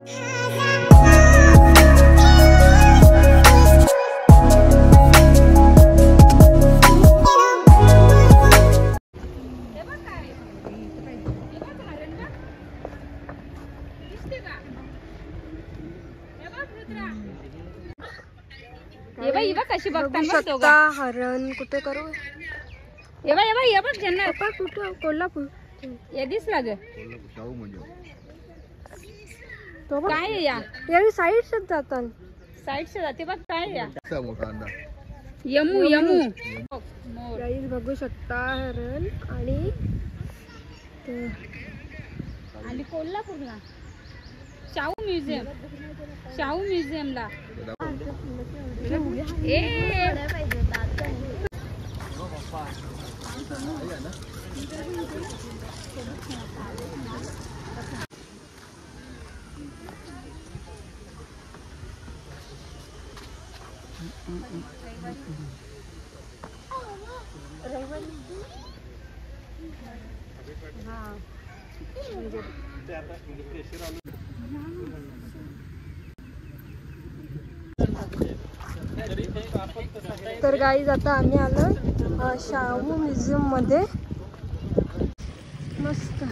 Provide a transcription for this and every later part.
कशी बघता हरण कुठे करू ये बघ ज्यांना कुठं कोल्हापूर ये दिसला ग तो काय आहे या साईडच जातात साईडचे जाते बघ काय या यमू यमू गाईज बघू शकता हरण आणि कोल्हापूरला शाहू म्युझियमला तर गाईज आता आम्ही आलो शाहू म्युझियम मध्ये मस्त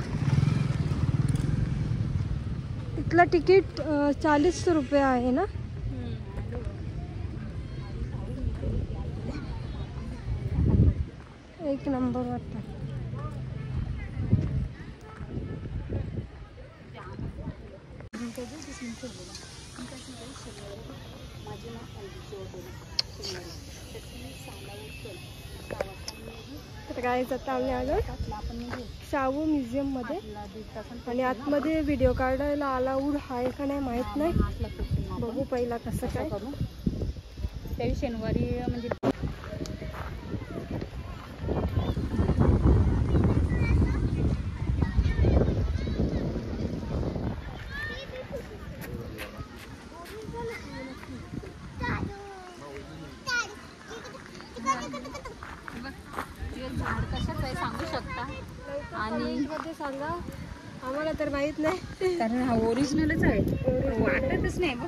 इथला तिकीट 40 रुपये आहे ना एक नंबर वाटतं तर गाईज आता आम्ही आलो शाहू म्युझियम मध्ये आणि आतमध्ये व्हिडिओ काढायला अलाउड आहे का नाही माहित नाही बघू पहिला कसं काय करू त्यावेळी शनिवारी म्हणजे सांगू शकता आणि सांगा आम्हाला तर माहित नाही कारण हा ओरिजिनलच आहे वाटतच नाही बघ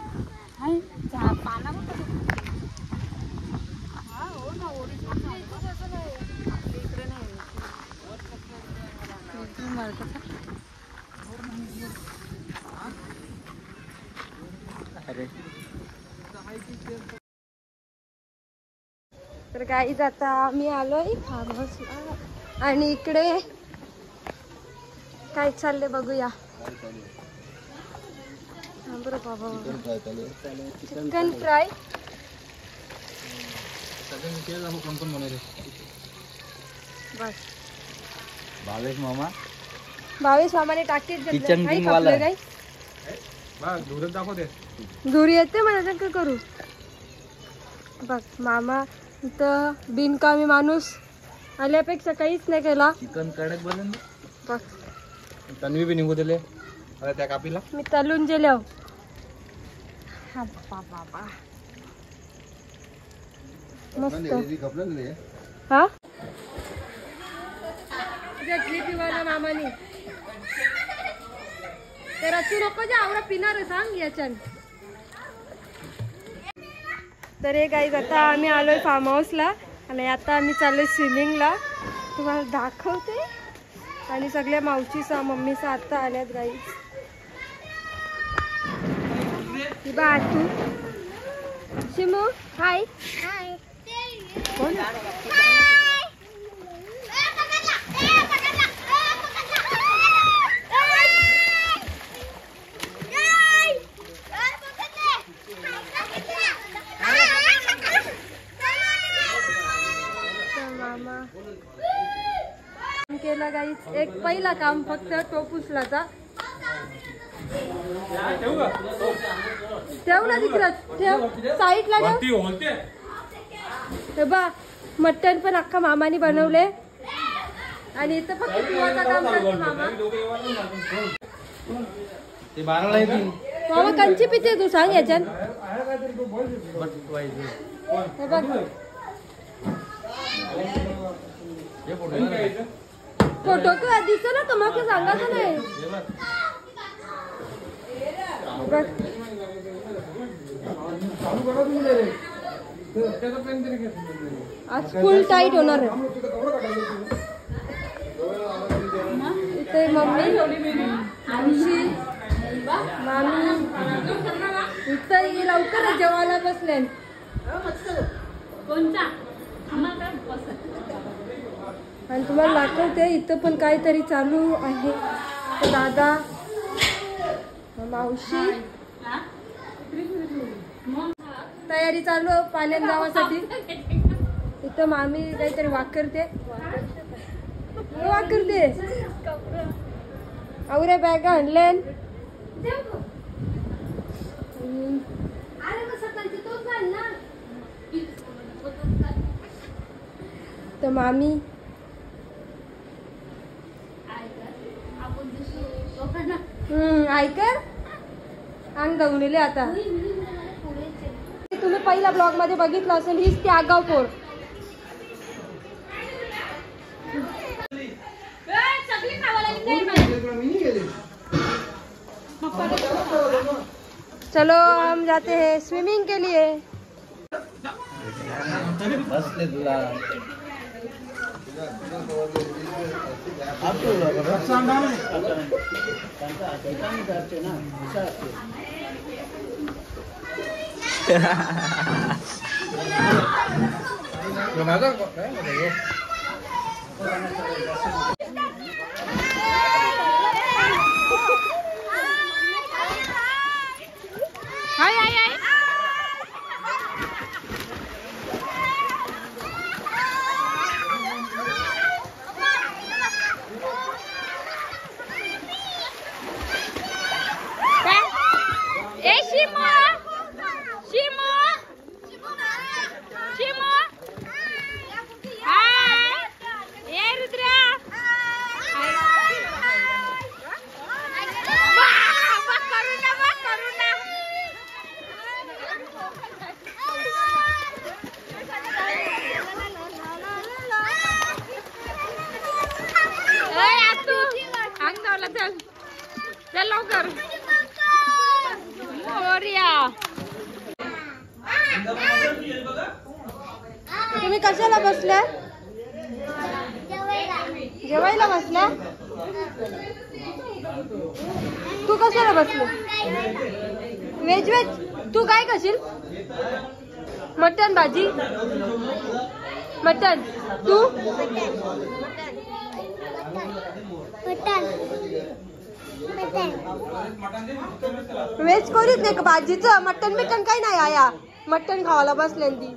पाना हो ना ओरिजिनल तर गाईज आता आम्ही आलोय फार्म हाऊसला आणि इकडे काय चालले बघूया बाबा चिकन फ्राय बस 22 मामाने टाकीत धुरी येते मला काय करू बघ मामा इथं बिनकामी माणूस आल्यापेक्षा काहीच नाही केला चिकन कडक बनवून बघ तन्वी बी निघू दिले त्या कापीला मी तलून गेलो हा बाबा मस्त हा घेतली पिवाला मामानी तर तू नको जे आवडा पिणार सांग याच्यान तर हे गाईज आता आम्ही आलोय फार्म हाऊसला आणि आता आम्ही चाललोय स्विमिंगला तुम्हाला दाखवते आणि सगळ्या मावशीचा मम्मीचा आता आल्यात गाईज बा तू शिमू हाय कोण केला गाईच एक पहिला काम फक्त टोप उचलाचा ठेव ना तिकडं ठेव साईडला ठेव बा मटण पण अख्खा मामाने बनवले आणि इथं फक्त पिवाचा काम करते मामा कंची पिते तू सांग याच्यात फोटो का दिसतो ना तुम्हाला सांगायचं नाही बघ आज फुल टाईट होणार आहे. इथे मम्मी आमची मामी इथे लवकर जेवायला बसले. आणि तुम्हाला दाखवते इथं पण काहीतरी चालू आहे. दादा मावशी तयारी चालू पाण्यात जावासाठी. इथं मामी काहीतरी वाकरते आवऱ्या बॅगा आणल्या. तर मामी ऐकर अंग दवलेले. आता तुम्ही पहिल्या ब्लॉग मध्ये बघितलं असेल हीच ती आगाव पोर. चलो हम जाते हैं स्विमिंग के लिए. चल लवकर. तुम्ही कशाला बसल्या? जेवायला बसल्या? तू कशाला बसली? Veg veg. तू काय खाशील? मटन भाजी. मटन. तू वेज करीत नाही का भाजीचं? मटन बिटन काही नाही आया. मटन खावायला बसले ती.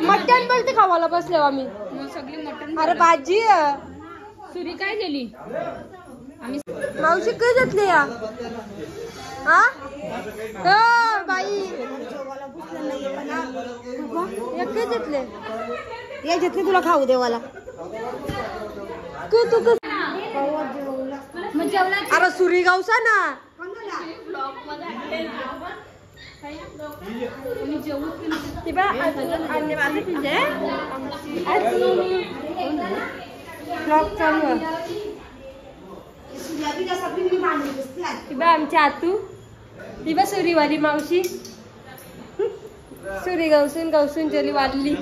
मटन बोलते खावायला बसले आम्ही सगळी मटन. अरे भाजी सुरी काय गेली मावशी काय घेतली या? हा बाई काय घेतले? ते घेतले तुला खाऊ देवाला. तू अरे सुरी गावसा ना. ब्लॉग चालू आमच्या आतू ती बा सुरीवाली मावशी. सुरी गवसून गवसून जली वाढली.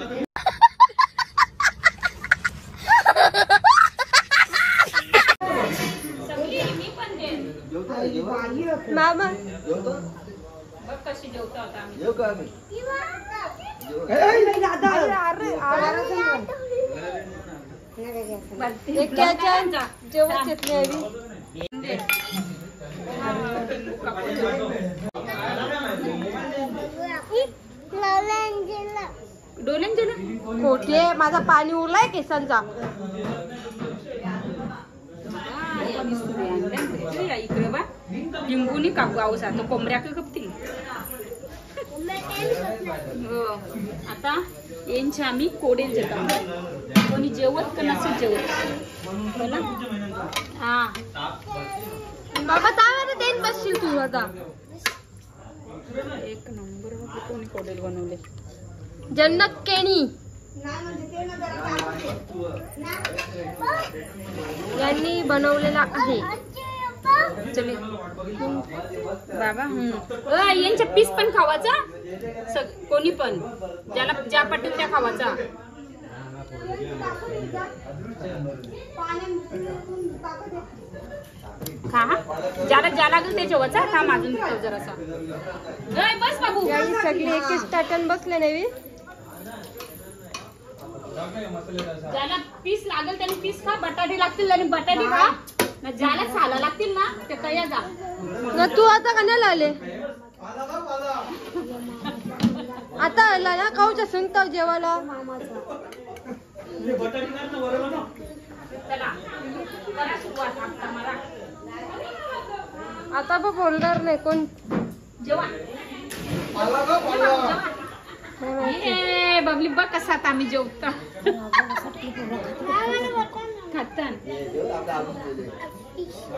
मामा कशी जेवता होता जेवण घेतले. खोटे माझा पाणी उरलाय केसांचा. इकडे बा लिंबूनी काकू आऊस आता कोंबड्या का खपतील. आता यांची आम्ही कोडेल जेवता. कोणी जेवत का नसेल जेवत. हा बाबा ताव्याने देईन बसशील तू आता. एक नंबर कोणी कोडेल बनवले. जन्नत केणी यांनी बनवलेला आहे बाबा यांच्या पीस पण खावाचा कोणी पण ज्याला ज्या पटेल त्या खावाचा खा ज्याला ज्या लागेल ते जेवायचा खा माजून जरासा बस बाबू सगळी एक ताटन बसले नाही ज्याला पीस लागेल त्याने पीस खा बटाटे लागतील आणि बटाटे खा ज्याला साला लागतील ना ते कया जा तू आता कण्याला आले आता आला ना खाऊच्या सुनता जेवायला आता पण बोलणार नाही कोण जेवा बबली बघ कसा आता आम्ही जेवता खातान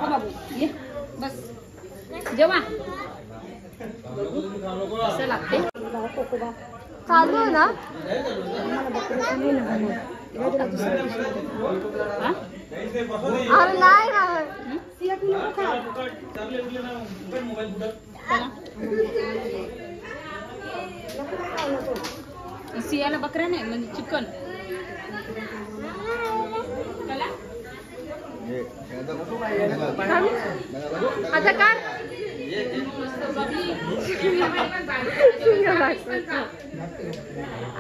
बाबू ये बस जेवा कसं लागते चालू ना अरे नाही सियाला बकरा नाही म्हणजे चिकन आता काय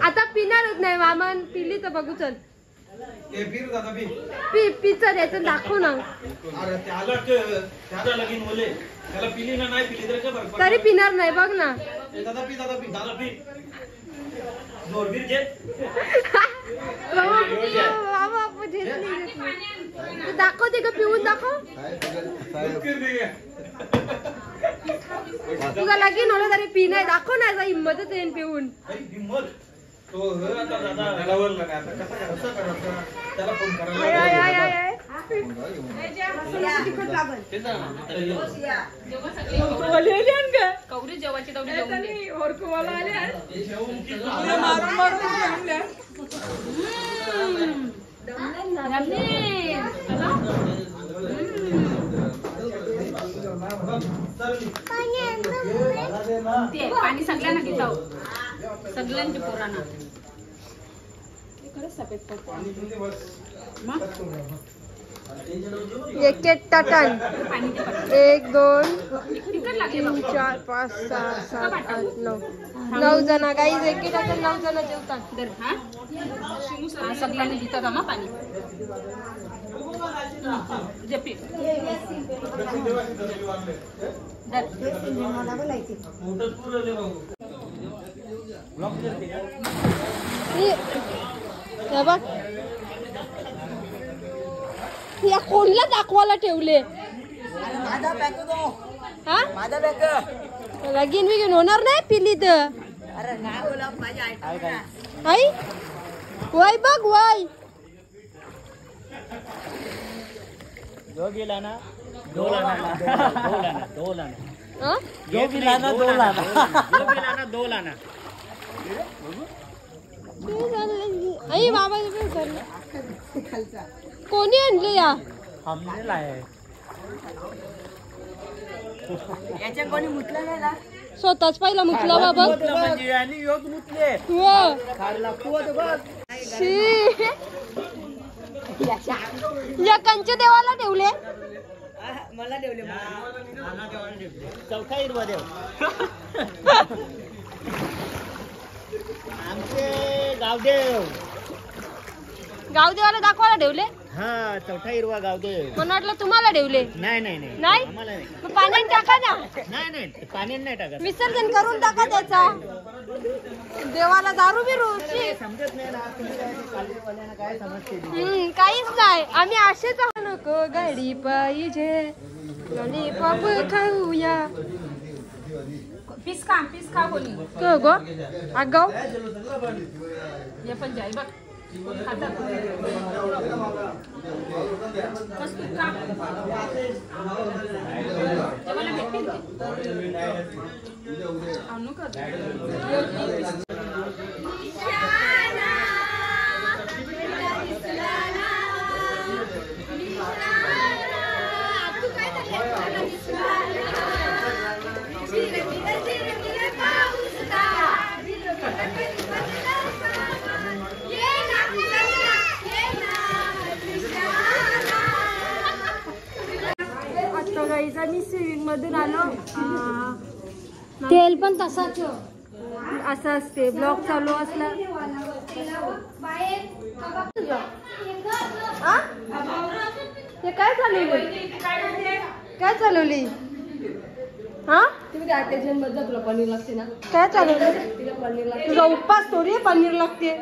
आता पिणारच नाही मामान पिली तर बघू चल पिझ्झा द्यायचं दाखव ना तरी पिणार नाही बघ ना दाखवते का पिऊन दाखव तुझा लगीन होला तरी पी नाही दाखव ना हिंमतच येईन पिऊन कवरी जेवायची तेवढी पाणी सगळ्यांना घेतो सगळ्यांच्या पोरांना सफेद एक एक टन 1 2 3 4 5 6 7 8 9 जण गाईज एक एक टन 9 जण जेवतात सगळ्यांनी घेतात आम्हा पाणी बघ या कोणला दाखवायला ठेवले लगीन बिगीन होणार नाही पिली तर आई वाय बघ वाय आई बाबा कोणी आणले या कोणी मुतलं नाही ना स्वतःच पहिला मुतला बाबा या कंच देवाला ठेवले मला ठेवले चौथा हिरवा देव आमचे गावदेव गावदेवाला दाखवायला ठेवले हा चौथा हिरवा गावदेव मला वाटलं तुम्हाला ठेवले नाही नाही नाही नाही आम्हाला नाही मग पाण्यात टाका ना नाही नाही पाण्यात नाही टाकत विसर्जन करून टाका त्याचा देवाला दारू बिरू समजत नाही ना तुम्ही कालवाल्यांना काय समजते काहीच नाही आम्ही असेच नको गाडी पाहिजे लॉलीपॉप खाऊया पीस खा कोणी गो आगाव हे पण जाई बघ खातात मस्त खा जेवायला भेटतील आणू का मधून आलो. तेल पण तसाच असं असते ब्लॉग चालू असला. आ? ते काय चालवली? काय चालवली? हा तुला पनीर लागते ना. काय चालवलं? तुझा उपवास थोडी पनीर लागते.